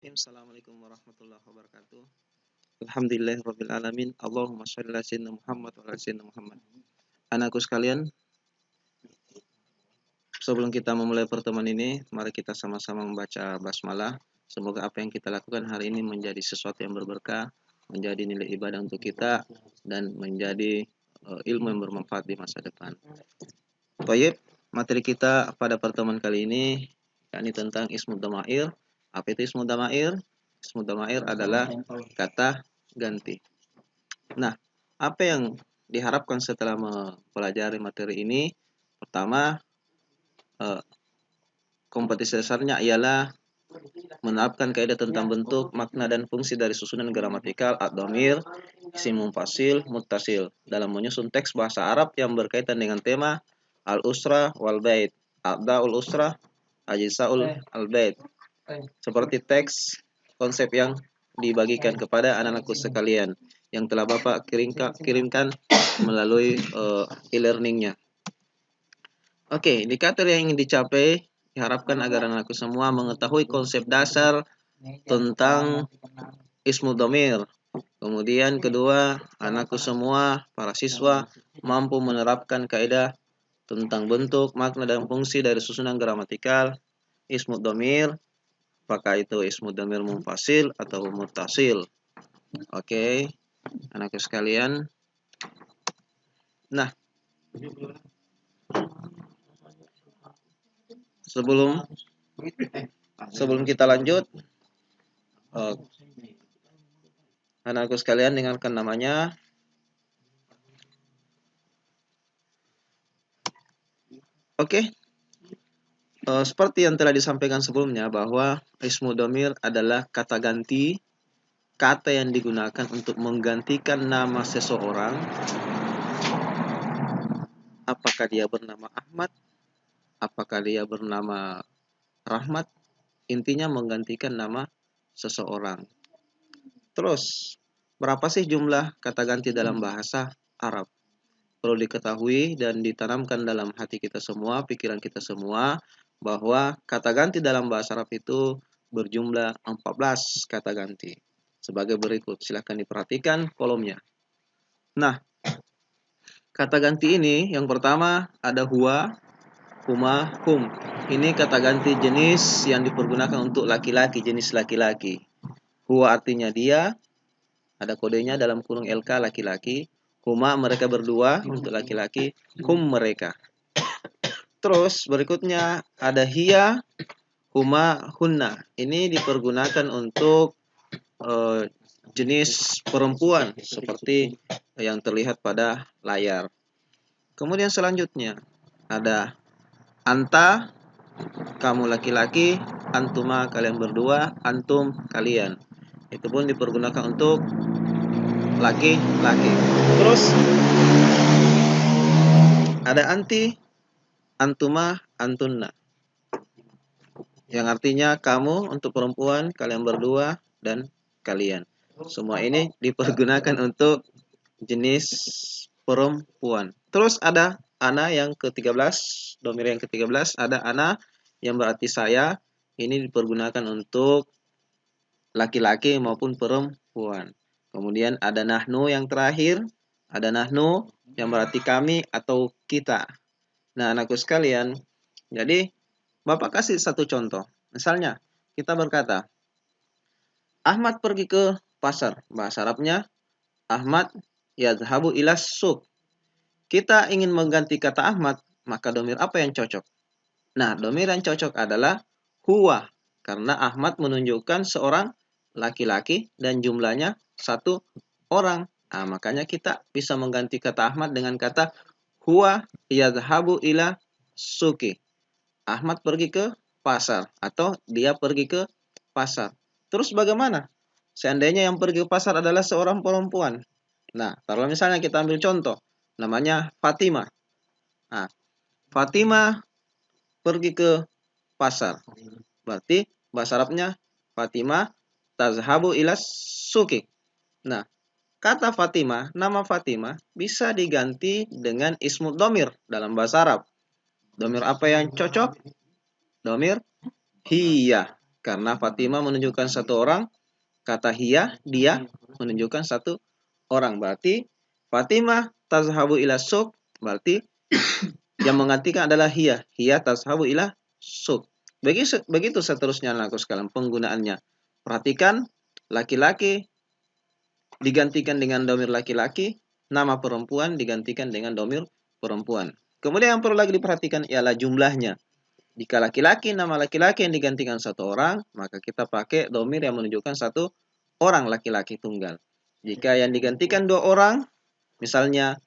Assalamualaikum warahmatullahi wabarakatuh. Alhamdulillahirabbil alamin. Allahumma shalli ala sayyidina Muhammad wa ala sayyidina Muhammad. Anakku sekalian, sebelum kita memulai pertemuan ini, mari kita sama-sama membaca basmalah. Semoga apa yang kita lakukan hari ini menjadi sesuatu yang berberkah, menjadi nilai ibadah untuk kita, dan menjadi ilmu yang bermanfaat di masa depan. Baik, materi kita pada pertemuan kali ini yakni tentang ismud dhamair. Apa itu ismud dhamair? Ismud dhamair adalah kata ganti. Nah, apa yang diharapkan setelah mempelajari materi ini? Pertama, kompetisi dasarnya ialah menerapkan kaidah tentang bentuk, makna, dan fungsi dari susunan gramatikal ad-dhamir, isim munfasil, muttasil dalam menyusun teks bahasa Arab yang berkaitan dengan tema al-usra wal bait, a'daul usra, ajzaul al-bait. Seperti teks konsep yang dibagikan kepada anak-anakku sekalian yang telah Bapak kirimkan melalui e-learningnya. Oke, indikator yang ingin dicapai diharapkan agar anakku semua mengetahui konsep dasar tentang ismud dhamir. Kemudian kedua, anakku semua, para siswa, mampu menerapkan kaidah tentang bentuk, makna, dan fungsi dari susunan gramatikal ismud dhamir, apakah itu ismud dhamir munfasil atau muttasil. Oke, anakku sekalian. Nah, sebelum kita lanjut, anakku sekalian dengarkan namanya. Oke. Seperti yang telah disampaikan sebelumnya bahwa ismud dhamir adalah kata ganti, kata yang digunakan untuk menggantikan nama seseorang, apakah dia bernama Ahmad, apakah dia bernama Rahmat, intinya menggantikan nama seseorang. Terus, berapa sih jumlah kata ganti dalam bahasa Arab? Perlu diketahui dan ditanamkan dalam hati kita semua, pikiran kita semua, bahwa kata ganti dalam bahasa Arab itu berjumlah 14 kata ganti. Sebagai berikut, silahkan diperhatikan kolomnya. Nah, kata ganti ini yang pertama ada huwa, huma, hum. Ini kata ganti jenis yang dipergunakan untuk laki-laki, jenis laki-laki. Huwa artinya dia, ada kodenya dalam kurung LK laki-laki. Huma mereka berdua untuk laki-laki, hum mereka. Terus berikutnya ada hiya, huma, hunna. Ini dipergunakan untuk jenis perempuan seperti yang terlihat pada layar. Kemudian selanjutnya ada anta, kamu laki-laki, antuma kalian berdua, antum kalian. Itu pun dipergunakan untuk laki-laki. Terus ada anti, antuma, antunna, yang artinya kamu untuk perempuan, kalian berdua, dan kalian. Semua ini dipergunakan untuk jenis perempuan. Terus ada ana yang ke-13, dhamir yang ke-13, ada ana yang berarti saya. Ini dipergunakan untuk laki-laki maupun perempuan. Kemudian ada nahnu yang terakhir, ada nahnu yang berarti kami atau kita. Nah, anakku sekalian, jadi Bapak kasih satu contoh. Misalnya, kita berkata, Ahmad pergi ke pasar. Bahasa Arabnya, Ahmad yadhabu ilas suq. Kita ingin mengganti kata Ahmad, maka dhamir apa yang cocok? Nah, dhamir yang cocok adalah huwa. Karena Ahmad menunjukkan seorang laki-laki dan jumlahnya satu orang. Nah, makanya kita bisa mengganti kata Ahmad dengan kata huwa yadhabu ila suki. Ahmad pergi ke pasar atau dia pergi ke pasar. Terus bagaimana? Seandainya yang pergi ke pasar adalah seorang perempuan. Nah, kalau misalnya kita ambil contoh, namanya Fatimah. Nah, Fatimah pergi ke pasar. Berarti bahasa Arabnya Fatimah tazhabu ila suki. Nah, kata Fatimah, nama Fatimah bisa diganti dengan ismud dhamir dalam bahasa Arab. Dhamir apa yang cocok? Dhamir hiya. Karena Fatimah menunjukkan satu orang, kata hiya, dia menunjukkan satu orang. Berarti Fatimah tazhabu ila suq, berarti yang menggantikan adalah hiya. Hiya tazhabu ila suq. Begitu seterusnya anak sekalian penggunaannya. Perhatikan, laki-laki digantikan dengan domir laki-laki, nama perempuan digantikan dengan domir perempuan. Kemudian yang perlu lagi diperhatikan ialah jumlahnya. Jika laki-laki, nama laki-laki yang digantikan satu orang, maka kita pakai domir yang menunjukkan satu orang laki-laki tunggal. Jika yang digantikan dua orang, misalnya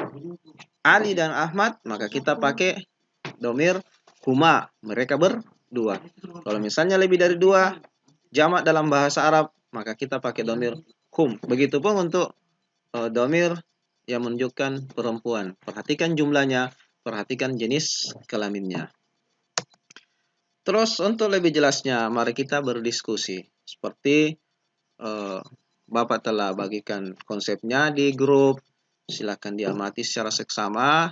Ali dan Ahmad, maka kita pakai domir huma, mereka berdua. Kalau misalnya lebih dari dua, jamak dalam bahasa Arab, maka kita pakai domir hum. Begitupun untuk domir yang menunjukkan perempuan. Perhatikan jumlahnya, perhatikan jenis kelaminnya. Terus untuk lebih jelasnya, mari kita berdiskusi. Seperti Bapak telah bagikan konsepnya di grup, silahkan diamati secara seksama.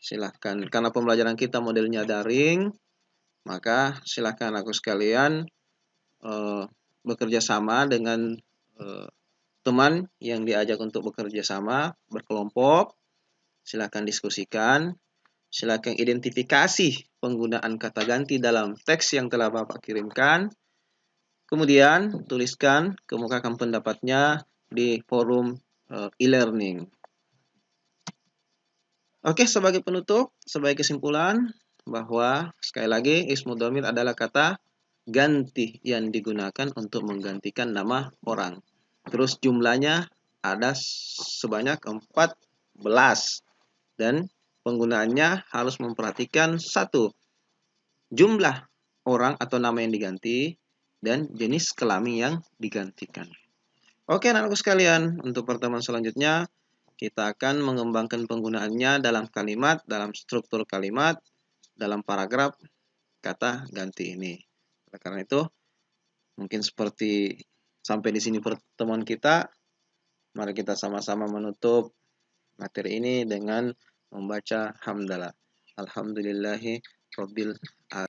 Silahkan, karena pembelajaran kita modelnya daring, maka silahkan aku sekalian bekerja sama dengan teman yang diajak untuk bekerja sama, berkelompok. Silahkan diskusikan, silahkan identifikasi penggunaan kata ganti dalam teks yang telah Bapak kirimkan. Kemudian tuliskan, kemukakan pendapatnya di forum e-learning. Oke, sebagai penutup, sebagai kesimpulan, bahwa sekali lagi ismu dhamir adalah kata ganti yang digunakan untuk menggantikan nama orang. Terus jumlahnya ada sebanyak 14 dan penggunaannya harus memperhatikan satu, jumlah orang atau nama yang diganti dan jenis kelamin yang digantikan. Oke anak-anakku sekalian, untuk pertemuan selanjutnya kita akan mengembangkan penggunaannya dalam kalimat, dalam struktur kalimat, dalam paragraf kata ganti ini. Oleh karena itu, mungkin seperti sampai di sini pertemuan kita. Mari kita sama-sama menutup materi ini dengan membaca hamdalah. Alhamdulillahi Rabbil